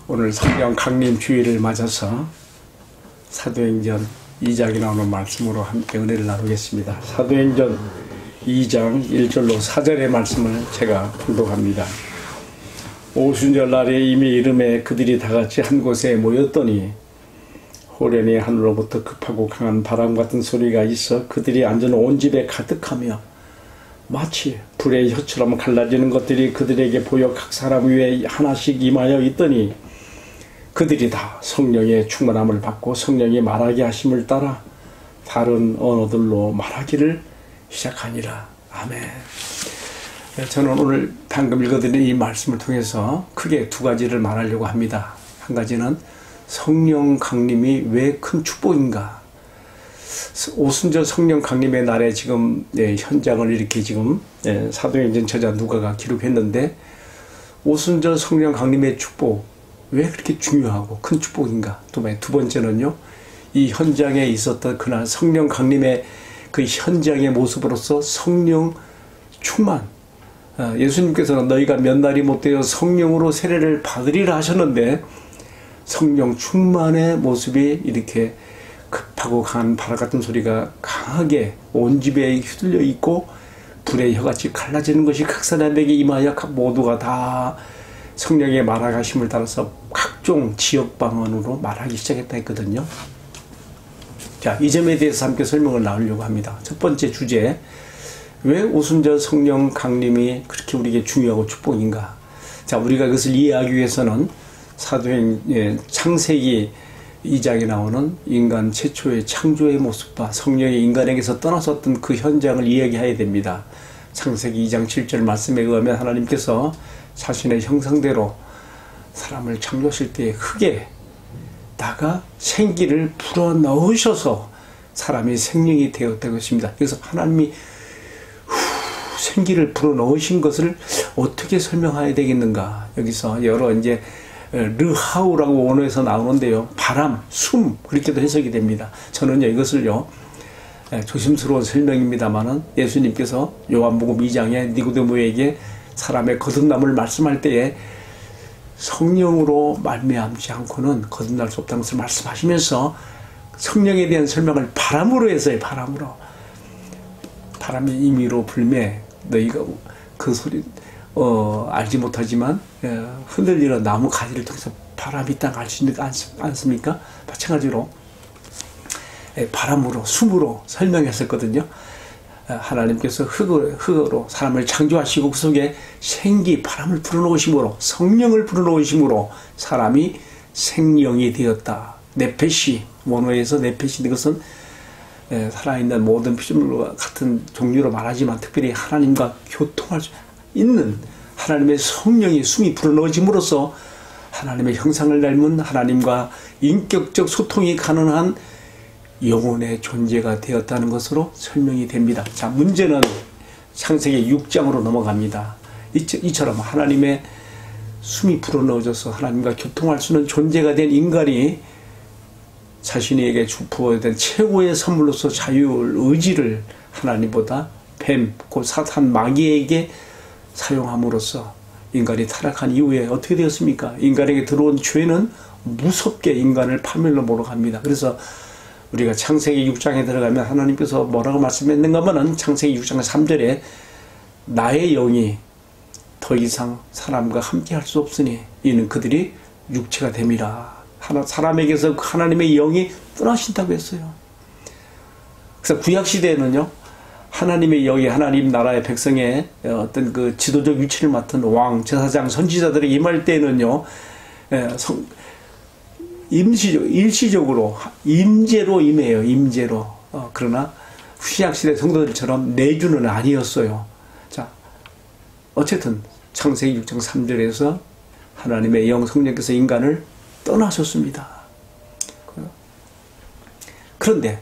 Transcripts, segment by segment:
오늘 성령 강림 주일을 맞아서 사도행전 2장에 나오는 말씀으로 함께 은혜를 나누겠습니다. 사도행전 2장 1절로 4절의 말씀을 제가 봉독합니다. 오순절 날에 이미 이름에 그들이 다같이 한 곳에 모였더니 호련히 하늘로부터 급하고 강한 바람 같은 소리가 있어 그들이 앉은 온 집에 가득하며 마치 불의 혀처럼 갈라지는 것들이 그들에게 보여 각 사람 위에 하나씩 임하여 있더니 그들이 다 성령의 충만함을 받고 성령이 말하게 하심을 따라 다른 언어들로 말하기를 시작하니라. 아멘. 저는 오늘 방금 읽어드린 이 말씀을 통해서 크게 두 가지를 말하려고 합니다. 한 가지는 성령 강림이 왜 큰 축복인가. 오순절 성령 강림의 날에 지금 현장을 이렇게 지금 사도행전 저자 누가가 기록했는데 오순절 성령 강림의 축복 왜 그렇게 중요하고 큰 축복인가. 두 번째는요, 이 현장에 있었던 그날 성령 강림의 그 현장의 모습으로서 성령 충만. 예수님께서는 너희가 몇 날이 못되어 성령으로 세례를 받으리라 하셨는데 성령 충만의 모습이 이렇게 급하고 강한 바람 같은 소리가 강하게 온 집에 휘둘려 있고 불의 혀같이 갈라지는 것이 각 사람에게 임하여 모두가 다 성령의 말하심을 따라서 각종 지역 방언으로 말하기 시작했다 했거든요. 자, 이 점에 대해서 함께 설명을 나누려고 합니다. 첫 번째 주제, 왜 오순절 성령 강림이 그렇게 우리에게 중요하고 축복인가? 자, 우리가 그것을 이해하기 위해서는 창세기 2장에 나오는 인간 최초의 창조의 모습과 성령이 인간에게서 떠나섰던 그 현장을 이야기해야 됩니다. 창세기 2장 7절 말씀에 의하면 하나님께서 자신의 형상대로 사람을 창조하실 때에 흙에 다가 생기를 불어넣으셔서 사람이 생명이 되었다고 했습니다. 그래서 하나님이 생기를 불어넣으신 것을 어떻게 설명해야 되겠는가. 여기서 여러 르하우라고 원어에서 나오는데요. 바람, 숨, 그렇게도 해석이 됩니다. 저는요, 이것을요, 조심스러운 설명입니다만은 예수님께서 요한복음 2장에 니고데모에게 사람의 거듭남을 말씀할 때에 성령으로 말미암지 않고는 거듭날 수 없다는 것을 말씀하시면서 성령에 대한 설명을 바람으로 했어요. 바람이 임의로 불매 너희가 그 소리 알지 못하지만 흔들리는 나무 가지를 통해서 바람이 있다는 걸 알 수 있는 거 않습니까? 마찬가지로 바람으로 숨으로 설명했었거든요. 하나님께서 흙으로 사람을 창조하시고 그 속에 생기, 바람을 불어넣으심으로 성령을 불어넣으심으로 사람이 생명이 되었다. 네페시, 원어에서 네페시, 이것은 살아있는 모든 피조물과 같은 종류로 말하지만 특별히 하나님과 교통할 수 있는 하나님의 성령의 숨이 불어넣어짐으로써 하나님의 형상을 닮은 하나님과 인격적 소통이 가능한 영혼의 존재가 되었다는 것으로 설명이 됩니다. 자, 문제는 창세기 6장으로 넘어갑니다. 이처럼 하나님의 숨이 불어넣어져서 하나님과 교통할 수 있는 존재가 된 인간이 자신에게 부어야 된 최고의 선물로서 자유의 의지를 하나님보다 뱀, 곧 사탄 마귀에게 사용함으로써 인간이 타락한 이후에 어떻게 되었습니까? 인간에게 들어온 죄는 무섭게 인간을 파멸로 몰아갑니다. 그래서 우리가 창세기 6장에 들어가면 하나님께서 뭐라고 말씀했는가 하면은 창세기 6장 3절에 나의 영이 더 이상 사람과 함께 할 수 없으니 이는 그들이 육체가 됨이라. 사람에게서 하나님의 영이 떠나신다고 했어요. 그래서 구약시대에는요, 하나님의 영이 하나님 나라의 백성의 어떤 그 지도적 위치를 맡은 왕, 제사장, 선지자들에게 임할 때는요, 일시적으로 임재로 임해요. 임재로. 그러나 구약시대 성도들처럼 내주는 아니었어요. 자, 어쨌든 창세기 6장 3절에서 하나님의 영 성령께서 인간을 떠나셨습니다. 그런데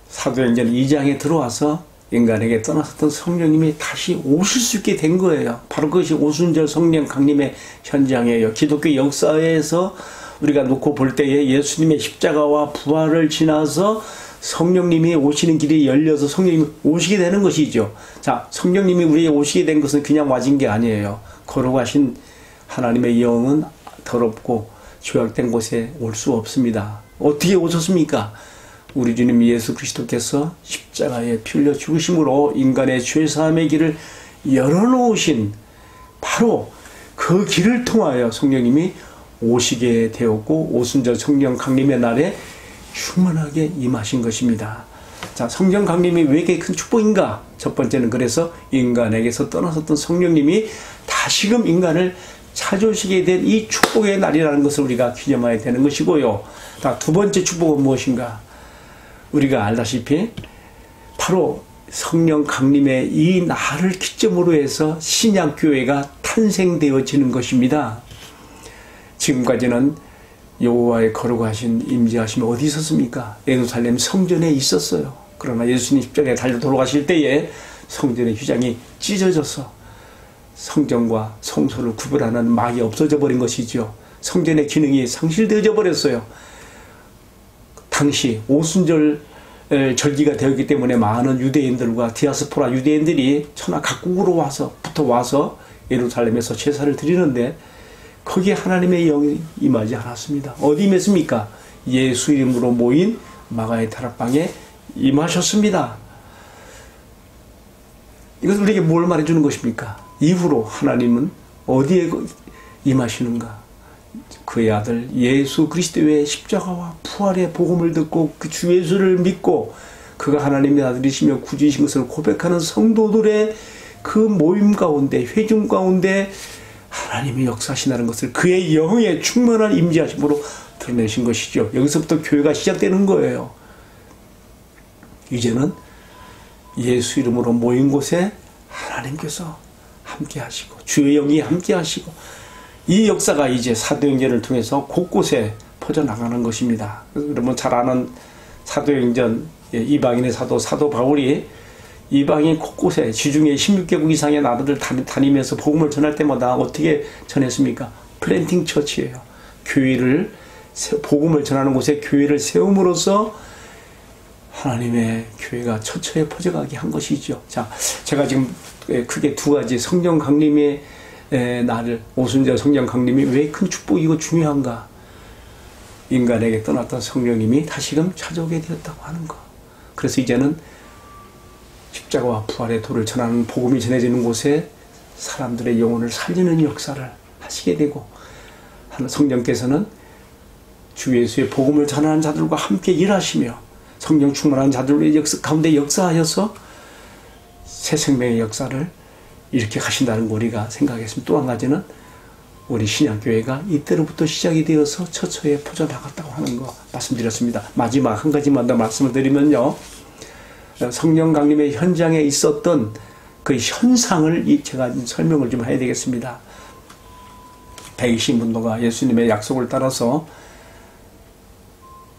사도행전 2장에 들어와서 인간에게 떠나셨던 성령님이 다시 오실 수 있게 된 거예요. 바로 그것이 오순절 성령 강림의 현장이에요. 기독교 역사에서 우리가 놓고 볼 때에 예수님의 십자가와 부활을 지나서 성령님이 오시는 길이 열려서 성령님이 오시게 되는 것이죠. 자, 성령님이 우리에게 오시게 된 것은 그냥 와진 게 아니에요. 걸어가신 하나님의 영은 더럽고 죄악된 곳에 올 수 없습니다. 어떻게 오셨습니까? 우리 주님 예수 그리스도께서 십자가에 피 흘려 죽으심으로 인간의 죄사함의 길을 열어놓으신 바로 그 길을 통하여 성령님이 오시게 되었고 오순절 성령 강림의 날에 충만하게 임하신 것입니다. 자, 성령 강림이 왜 이렇게 큰 축복인가? 첫 번째는 그래서 인간에게서 떠나섰던 성령님이 다시금 인간을 찾아오시게 된 이 축복의 날이라는 것을 우리가 기념해야 되는 것이고요. 자, 두 번째 축복은 무엇인가? 우리가 알다시피 바로 성령 강림의 이 날을 기점으로 해서 신약교회가 탄생되어지는 것입니다. 지금까지는 여호와의 거룩하신 임재하심이 어디 있었습니까? 예루살렘 성전에 있었어요. 그러나 예수님 십자가에 달려 돌아가실 때에 성전의 휘장이 찢어져서 성전과 성소를 구별하는 막이 없어져 버린 것이죠. 성전의 기능이 상실되어져 버렸어요. 당시 오순절 절기가 되었기 때문에 많은 유대인들과 디아스포라 유대인들이 천하 각국으로 붙어 와서 예루살렘에서 제사를 드리는데 거기에 하나님의 영이 임하지 않았습니다. 어디 임했습니까? 예수 이름으로 모인 마가의 다락방에 임하셨습니다. 이것은 우리에게 뭘 말해주는 것입니까? 이후로 하나님은 어디에 임하시는가? 그의 아들 예수 그리스도의 십자가와 부활의 복음을 듣고 그 주 예수를 믿고 그가 하나님의 아들이시며 구주이신 것을 고백하는 성도들의 그 모임 가운데 회중 가운데 하나님이 역사하신다는 것을 그의 영의 충만한 임재하심으로 드러내신 것이죠. 여기서부터 교회가 시작되는 거예요. 이제는 예수 이름으로 모인 곳에 하나님께서 함께 하시고 주의 영이 함께 하시고 이 역사가 이제 사도행전을 통해서 곳곳에 퍼져나가는 것입니다. 그러면 잘 아는 사도행전 이방인의 사도 바울이 이방인 곳곳에 지중해 16개국 이상의 나라들 다니면서 복음을 전할 때마다 어떻게 전했습니까? 플랜팅 처치예요. 교회를 복음을 전하는 곳에 교회를 세움으로써 하나님의 교회가 처처에 퍼져가게 한 것이죠. 자, 제가 지금 크게 두 가지 성령 강림의 날을 오순절 성령 강림이 왜 큰 축복이고 중요한가? 인간에게 떠났던 성령님이 다시금 찾아오게 되었다고 하는 것. 그래서 이제는 십자가와 부활의 도를 전하는 복음이 전해지는 곳에 사람들의 영혼을 살리는 역사를 하시게 되고 성령께서는 주 예수의 복음을 전하는 자들과 함께 일하시며 성령 충만한 자들의 가운데 역사하여서 새 생명의 역사를 이렇게 하신다는 거 우리가 생각했습니다. 또 한 가지는 우리 신약교회가 이때로부터 시작이 되어서 처처에 퍼져나갔다고 하는 거 말씀드렸습니다. 마지막 한 가지만 더 말씀을 드리면요. 성령 강림의 현장에 있었던 그 현상을 제가 설명을 좀 해야 되겠습니다. 120문도가 예수님의 약속을 따라서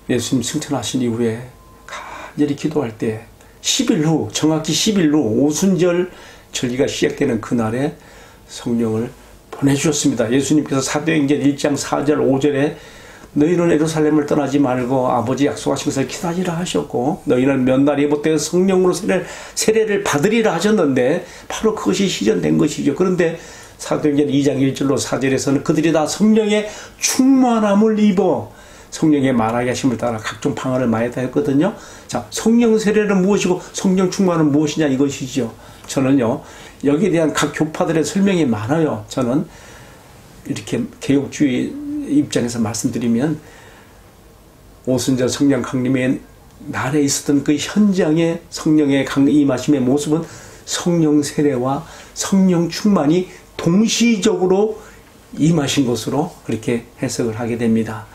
예수님 승천하신 이후에 간절히 기도할 때 10일 후, 정확히 10일 후 오순절 절기가 시작되는 그날에 성령을 보내주셨습니다. 예수님께서 사도행전 1장 4절 5절에 너희는 예루살렘을 떠나지 말고 아버지 약속하신 것을 기다리라 하셨고 너희는 몇 날 예복되어 성령으로 세례를 받으리라 하셨는데 바로 그것이 시전된 것이죠. 그런데 사도행전 2장 1절로 4절에서는 그들이 다 성령의 충만함을 입어 성령의 말하게 하심을 따라 각종 방언을 많이 다했거든요. 자, 성령 세례는 무엇이고 성령 충만은 무엇이냐 이것이죠. 저는요 여기에 대한 각 교파들의 설명이 많아요. 저는 이렇게 개혁주의 입장에서 말씀드리면 오순절 성령 강림의 날에 있었던 그 현장의 성령의 임하심의 모습은 성령 세례와 성령 충만이 동시적으로 임하신 것으로 그렇게 해석을 하게 됩니다.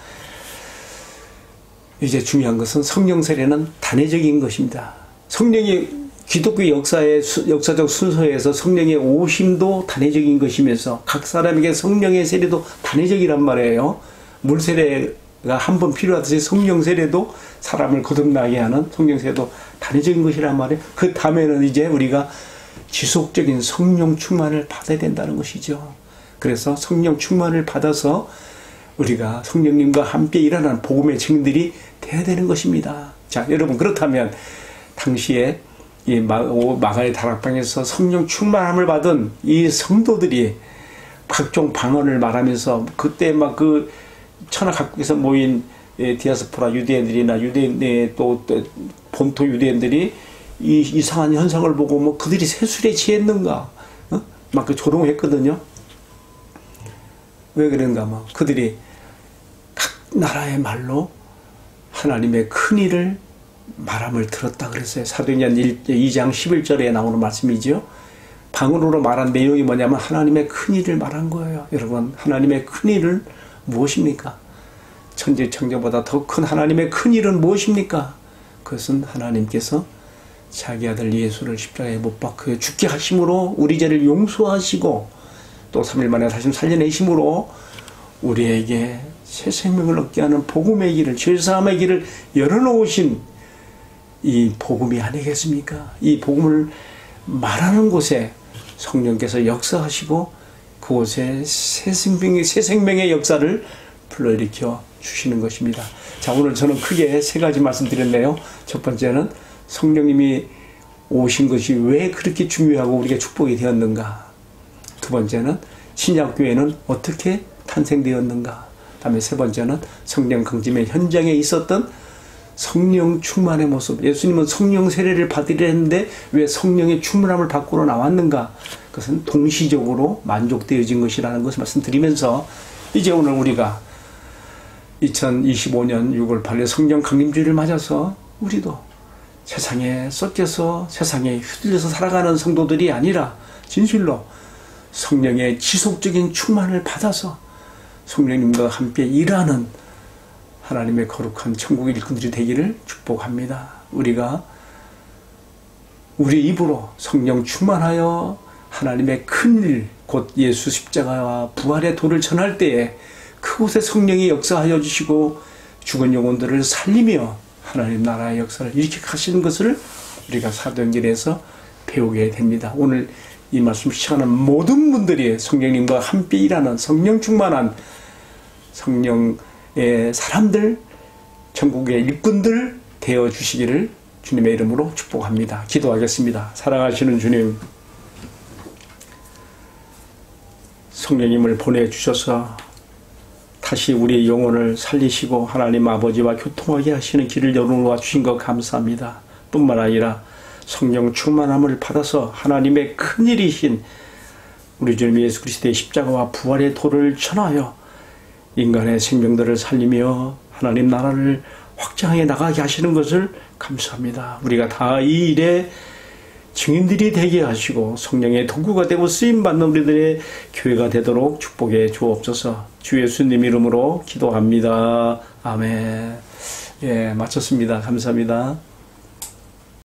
이제 중요한 것은 성령 세례는 단회적인 것입니다. 성령이 기독교 역사적 순서에서 성령의 오심도 단회적인 것이면서 각 사람에게 성령의 세례도 단회적이란 말이에요. 물 세례가 한 번 필요하듯이 성령 세례도 사람을 거듭나게 하는 성령 세례도 단회적인 것이란 말이에요. 그 다음에는 이제 우리가 지속적인 성령 충만을 받아야 된다는 것이죠. 그래서 성령 충만을 받아서 우리가 성령님과 함께 일어나는 복음의 증인들이 돼야 되는 것입니다. 자, 여러분 그렇다면 당시에 이 마가의 다락방에서 성령 충만함을 받은 이 성도들이 각종 방언을 말하면서 그때 막 그 천하 각국에서 모인 디아스포라 유대인들이나 유대인 또 본토 유대인들이 이 이상한 현상을 보고 뭐 그들이 세술에 취했는가 막 그 조롱했거든요. 왜 그런가 뭐 그들이 각 나라의 말로 하나님의 큰 일을 말함을 들었다 그랬어요. 사도행전 2장 11절에 나오는 말씀이죠. 방언으로 말한 내용이 뭐냐면 하나님의 큰 일을 말한 거예요. 여러분, 하나님의 큰 일은 무엇입니까? 천지창조보다 더 큰 하나님의 큰 일은 무엇입니까? 그것은 하나님께서 자기 아들 예수를 십자가에 못 박혀 죽게 하심으로 우리 죄를 용서하시고 또 3일 만에 다시 살려내심으로 우리에게 새 생명을 얻게 하는 복음의 길을, 죄사함의 길을 열어놓으신 이 복음이 아니겠습니까? 이 복음을 말하는 곳에 성령께서 역사하시고 그곳에 새 생명의 역사를 불러일으켜 주시는 것입니다. 자, 오늘 저는 크게 세 가지 말씀드렸네요. 첫 번째는 성령님이 오신 것이 왜 그렇게 중요하고 우리가 축복이 되었는가. 두 번째는 신약교회는 어떻게 탄생되었는가. 다음에 세 번째는 성령 강림의 현장에 있었던 성령 충만의 모습. 예수님은 성령 세례를 받으려 했는데 왜 성령의 충만함을 받고로 나왔는가. 그것은 동시적으로 만족되어진 것이라는 것을 말씀드리면서 이제 오늘 우리가 2025년 6월 8일 성령 강림주의를 맞아서 우리도 세상에 섞여서 세상에 휘둘려서 살아가는 성도들이 아니라 진실로 성령의 지속적인 충만을 받아서 성령님과 함께 일하는 하나님의 거룩한 천국의 일꾼들이 되기를 축복합니다. 우리가 우리 입으로 성령 충만하여 하나님의 큰 일, 곧 예수 십자가와 부활의 도를 전할 때에 그곳에 성령이 역사하여 주시고 죽은 영혼들을 살리며 하나님 나라의 역사를 이렇게 하시는 것을 우리가 사도행전에서 배우게 됩니다. 오늘 이 말씀 시청하는 모든 분들이 성령님과 함께 일하는 성령 충만한 성령의 사람들, 천국의 일꾼들 되어 주시기를 주님의 이름으로 축복합니다. 기도하겠습니다. 사랑하시는 주님, 성령님을 보내주셔서 다시 우리의 영혼을 살리시고 하나님 아버지와 교통하게 하시는 길을 열어놓아 주신 것 감사합니다. 뿐만 아니라 성령 충만함을 받아서 하나님의 큰일이신 우리 주님 예수 그리스도의 십자가와 부활의 도를 전하여 인간의 생명들을 살리며 하나님 나라를 확장해 나가게 하시는 것을 감사합니다. 우리가 다 이 일에 증인들이 되게 하시고 성령의 도구가 되고 쓰임받는 우리들의 교회가 되도록 축복해 주옵소서. 주 예수님 이름으로 기도합니다. 아멘. 예, 마쳤습니다. 감사합니다.